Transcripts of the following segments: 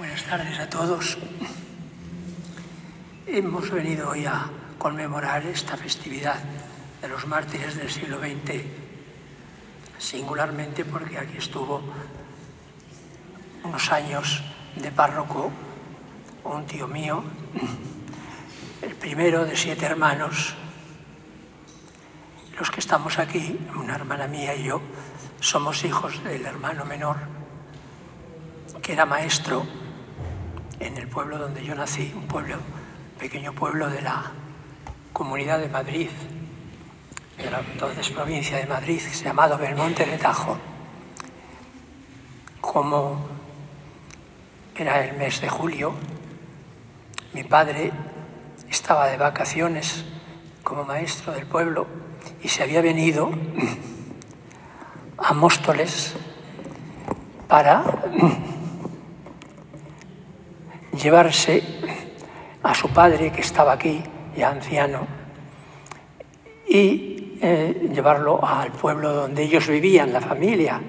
Buenas tardes a todos. Hemos venido hoy a conmemorar esta festividad de los mártires del siglo XX, singularmente porque aquí estuvo unos años de párroco un tío mío, el primero de 7 hermanos. Los que estamos aquí, una hermana mía y yo, somos hijos del hermano menor, que era maestro en el pueblo donde yo nací, un pequeño pueblo de la Comunidad de Madrid, de la entonces provincia de Madrid, llamado Belmonte de Tajo. Como era el mes de julio, mi padre estaba de vacaciones como maestro del pueblo y se había venido a Móstoles para llevarse a su padre, que estaba aquí, ya anciano, y llevarlo al pueblo donde ellos vivían, la familia,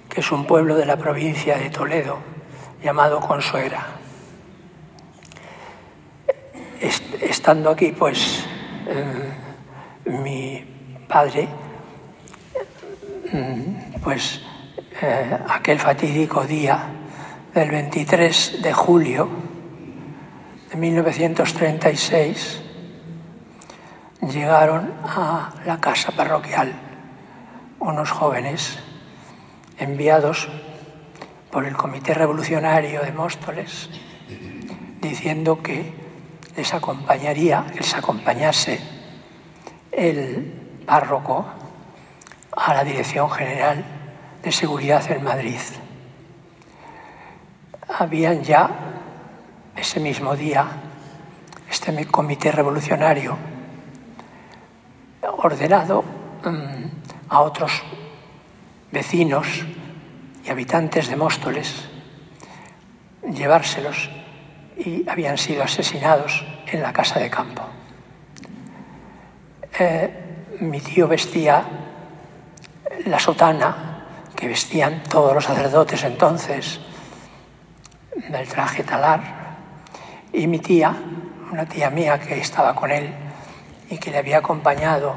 que es un pueblo de la provincia de Toledo, llamado Consuegra. Estando aquí, pues, mi padre, pues, aquel fatídico día del 23 de julio de 1936, llegaron a la casa parroquial unos jóvenes enviados por el Comité Revolucionario de Móstoles, diciendo que les acompañase el párroco a la Dirección General de Seguridad en Madrid. Habían ya ese mismo día este comité revolucionario ordenado a otros vecinos y habitantes de Móstoles llevárselos, y habían sido asesinados en la casa de campo. Mi tío vestía la sotana que vestían todos los sacerdotes entonces, del traje talar, y mi tía, una tía mía que estaba con él y que le había acompañado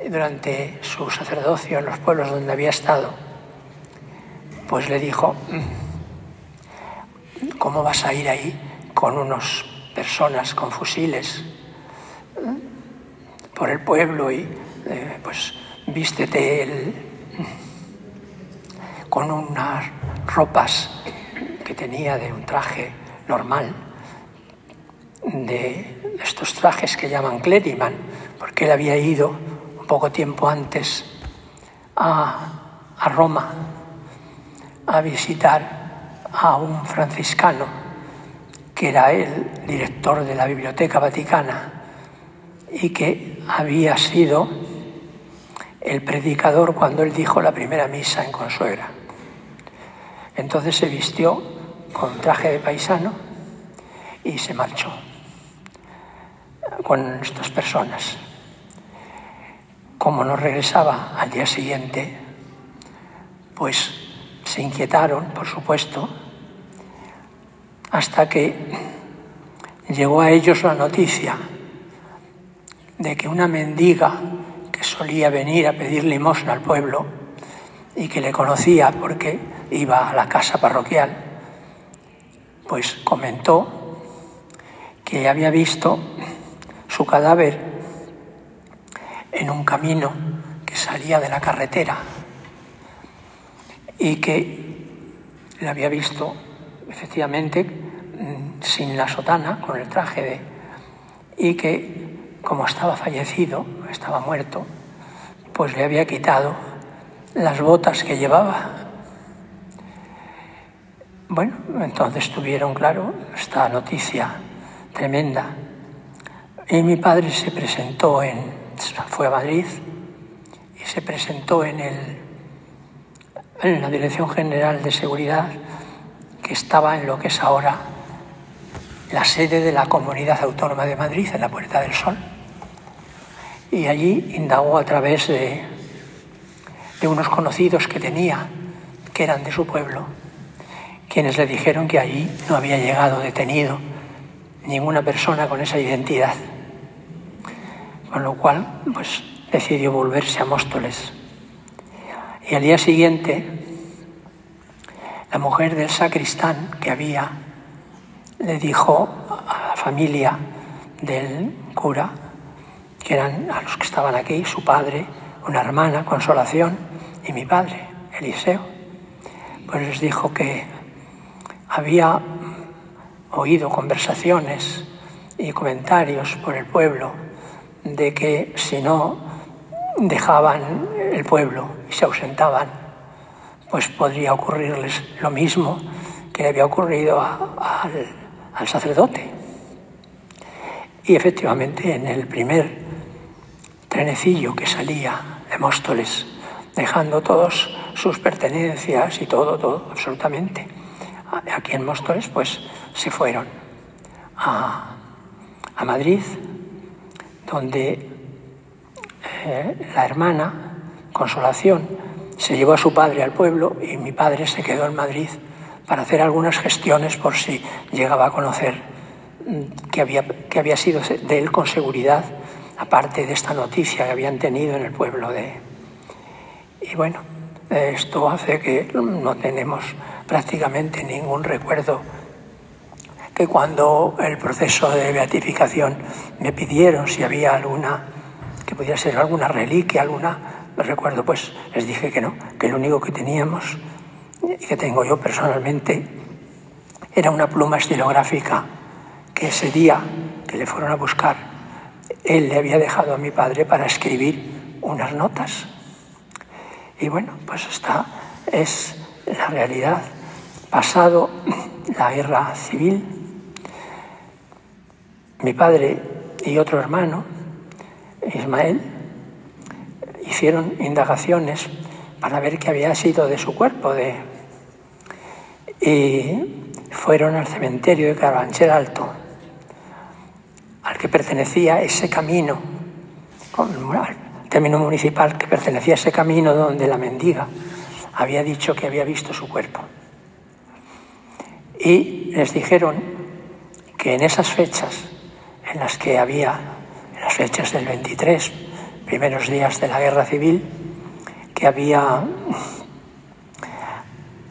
durante su sacerdocio en los pueblos donde había estado, pues le dijo: ¿cómo vas a ir ahí con unas personas con fusiles por el pueblo? Y pues vístete con unas ropas que tenía de un traje normal, de estos trajes que llaman clériman, porque él había ido un poco tiempo antes a Roma a visitar a un franciscano que era el director de la Biblioteca Vaticana y que había sido el predicador cuando él dijo la primera misa en Consuegra. Entonces se vistió con traje de paisano y se marchó con estas personas. Como no regresaba al día siguiente, pues se inquietaron, por supuesto, hasta que llegó a ellos la noticia de que una mendiga que solía venir a pedir limosna al pueblo y que le conocía porque iba a la casa parroquial, pues comentó que había visto su cadáver en un camino que salía de la carretera y que le había visto efectivamente sin la sotana, con el traje y que, como estaba fallecido, estaba muerto, pues le había quitado las botas que llevaba. Bueno, entonces tuvieron claro esta noticia tremenda. Y mi padre fue a Madrid y se presentó en la Dirección General de Seguridad, que estaba en lo que es ahora la sede de la Comunidad Autónoma de Madrid, en la Puerta del Sol. Y allí indagó a través de unos conocidos que tenía, que eran de su pueblo, quienes le dijeron que allí no había llegado detenido ninguna persona con esa identidad. Con lo cual, pues decidió volverse a Móstoles. Y al día siguiente, la mujer del sacristán que había le dijo a la familia del cura, que eran a los que estaban aquí, su padre, una hermana, Consolación, y mi padre, Eliseo, pues les dijo que había oído conversaciones y comentarios por el pueblo de que si no dejaban el pueblo y se ausentaban, pues podría ocurrirles lo mismo que le había ocurrido al sacerdote. Y efectivamente, en el primer trenecillo que salía de Móstoles, dejando todas sus pertenencias y todo, absolutamente, aquí en Móstoles, pues se fueron a Madrid, donde la hermana Consolación se llevó a su padre al pueblo y mi padre se quedó en Madrid para hacer algunas gestiones por si llegaba a conocer que había sido de él con seguridad, aparte de esta noticia que habían tenido en el pueblo de... Y bueno, esto hace que no tenemos prácticamente ningún recuerdo, que cuando el proceso de beatificación me pidieron si había alguna, que pudiera ser alguna reliquia, recuerdo, pues les dije que no, que lo único que teníamos y que tengo yo personalmente era una pluma estilográfica que ese día que le fueron a buscar, él le había dejado a mi padre para escribir unas notas. Y bueno, pues esta es la realidad. Pasado la guerra civil, mi padre y otro hermano, Ismael, hicieron indagaciones para ver qué había sido de su cuerpo. Y fueron al cementerio de Carabanchel Alto, al que pertenecía ese camino, al término municipal que pertenecía a ese camino donde la mendiga había dicho que había visto su cuerpo. Y les dijeron que en esas fechas, en las fechas del 23, primeros días de la guerra civil, que había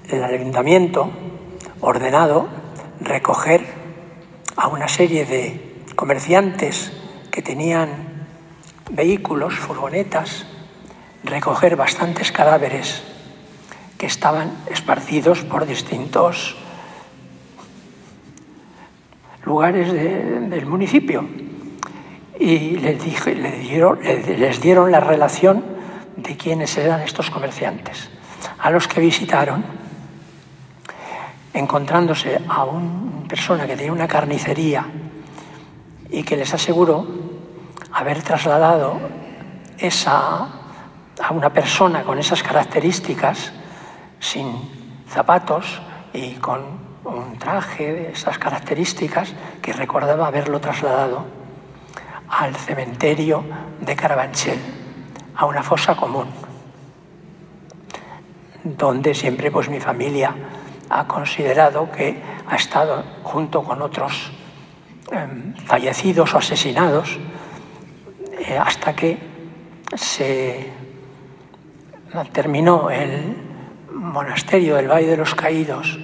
el ayuntamiento ordenado recoger a una serie de comerciantes que tenían vehículos, furgonetas, recoger bastantes cadáveres que estaban esparcidos por distintos lugares del municipio. Y les dieron la relación de quiénes eran estos comerciantes, a los que visitaron, encontrándose a una persona que tenía una carnicería y que les aseguró haber trasladado a una persona con esas características, sin zapatos y con un traje de esas características, que recordaba haberlo trasladado al cementerio de Carabanchel, a una fosa común, donde siempre pues mi familia ha considerado que ha estado junto con otros fallecidos o asesinados, hasta que se terminó el monasterio del Valle de los Caídos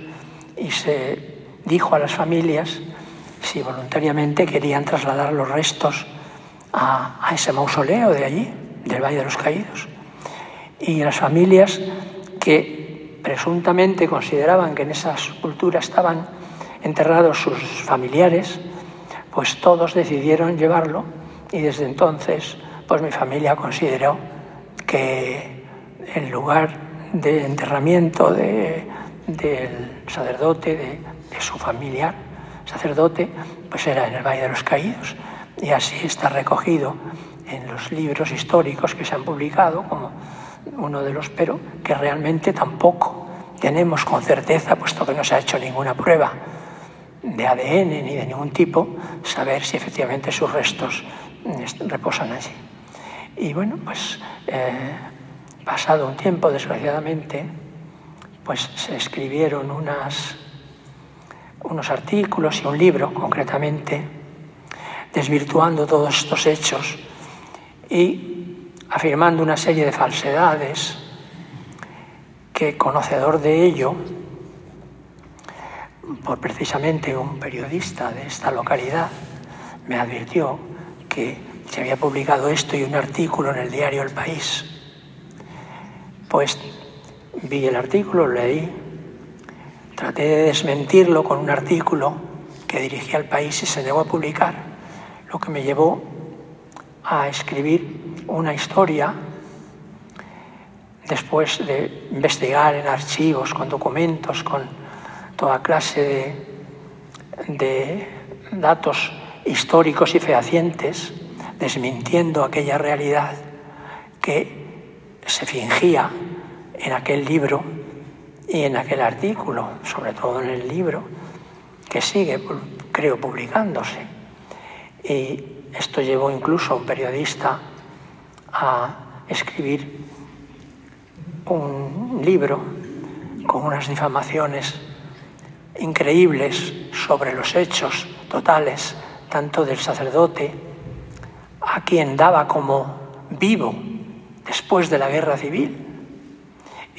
y se dijo a las familias si voluntariamente querían trasladar los restos a ese mausoleo de allí, del Valle de los Caídos. Y las familias que presuntamente consideraban que en esa sepultura estaban enterrados sus familiares, pues todos decidieron llevarlo, y desde entonces pues mi familia consideró que el lugar de enterramiento del sacerdote, de su familiar sacerdote, pues era en el Valle de los Caídos. Y así está recogido en los libros históricos que se han publicado como uno de los, pero que realmente tampoco tenemos con certeza, puesto que no se ha hecho ninguna prueba de ADN ni de ningún tipo, saber si efectivamente sus restos reposan allí. Y bueno, pues pasado un tiempo, desgraciadamente, pues se escribieron unas unos artículos y un libro, concretamente, desvirtuando todos estos hechos y afirmando una serie de falsedades que, conocedor de ello, por precisamente un periodista de esta localidad, me advirtió que se había publicado esto y un artículo en el diario El País. Pues vi el artículo, lo leí, traté de desmentirlo con un artículo que dirigí al País y se llegó a publicar, lo que me llevó a escribir una historia después de investigar en archivos, con documentos, con toda clase de datos históricos y fehacientes, desmintiendo aquella realidad que se fingía en aquel libro y en aquel artículo, sobre todo en el libro, que sigue, creo, publicándose. Y esto llevó incluso a un periodista a escribir un libro con unas difamaciones increíbles sobre los hechos totales, tanto del sacerdote, a quien daba como vivo después de la guerra civil,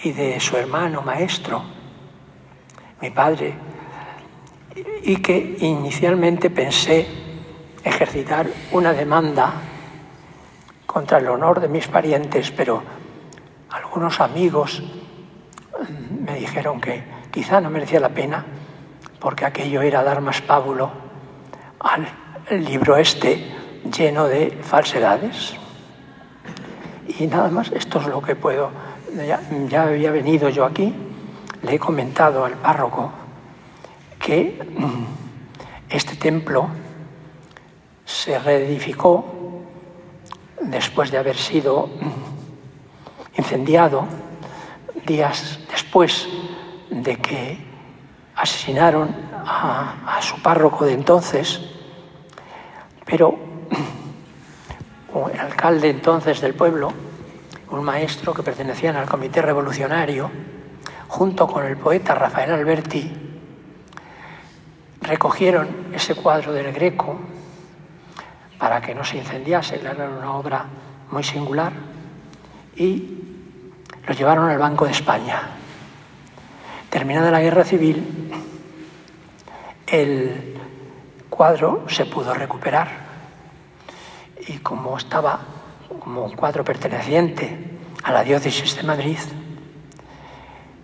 y de su hermano maestro, mi padre, y que inicialmente pensé ejercitar una demanda contra el honor de mis parientes, pero algunos amigos me dijeron que quizá no merecía la pena, porque aquello era dar más pábulo al libro este lleno de falsedades. Y nada más, esto es lo que puedo. Ya había venido yo aquí, le he comentado al párroco que este templo se reedificó después de haber sido incendiado, días después de que asesinaron a su párroco de entonces, pero el alcalde entonces del pueblo, un maestro que pertenecían al Comité Revolucionario, junto con el poeta Rafael Alberti, recogieron ese cuadro del Greco para que no se incendiase, era una obra muy singular, y lo llevaron al Banco de España. Terminada la Guerra Civil, el cuadro se pudo recuperar y como estaba como un cuadro perteneciente a la diócesis de Madrid,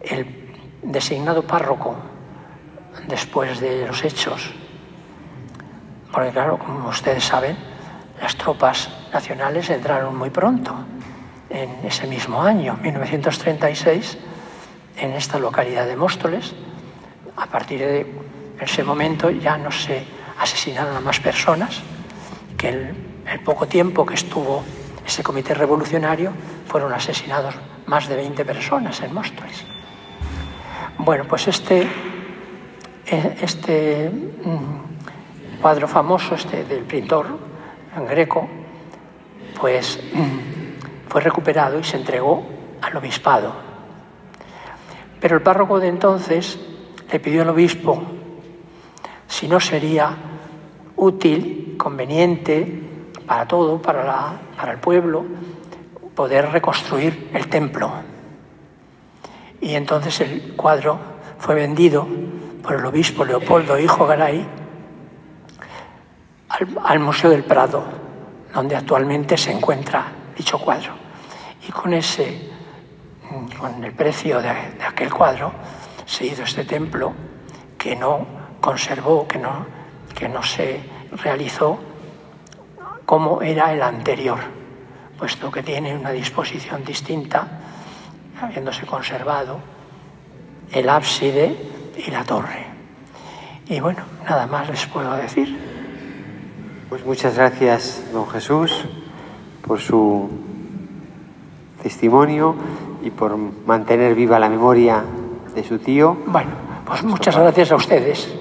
el designado párroco, después de los hechos, porque claro, como ustedes saben, las tropas nacionales entraron muy pronto, en ese mismo año, 1936, en esta localidad de Móstoles. A partir de ese momento ya no se asesinaron a más personas, que el poco tiempo que estuvo ese comité revolucionario fueron asesinados más de 20 personas en Móstoles. Bueno, pues este cuadro famoso, del pintor Greco, pues fue recuperado y se entregó al obispado. Pero el párroco de entonces le pidió al obispo si no sería útil, conveniente para todo, para el pueblo, poder reconstruir el templo. Y entonces el cuadro fue vendido por el obispo Leopoldo Hijo Garay al Museo del Prado, donde actualmente se encuentra dicho cuadro. Y con el precio de aquel cuadro se hizo este templo, que no conservó, que no se realizó como era el anterior, puesto que tiene una disposición distinta, habiéndose conservado el ábside y la torre. Y bueno, nada más les puedo decir. Pues muchas gracias, don Jesús, por su testimonio y por mantener viva la memoria de su tío. Bueno, pues muchas gracias a ustedes.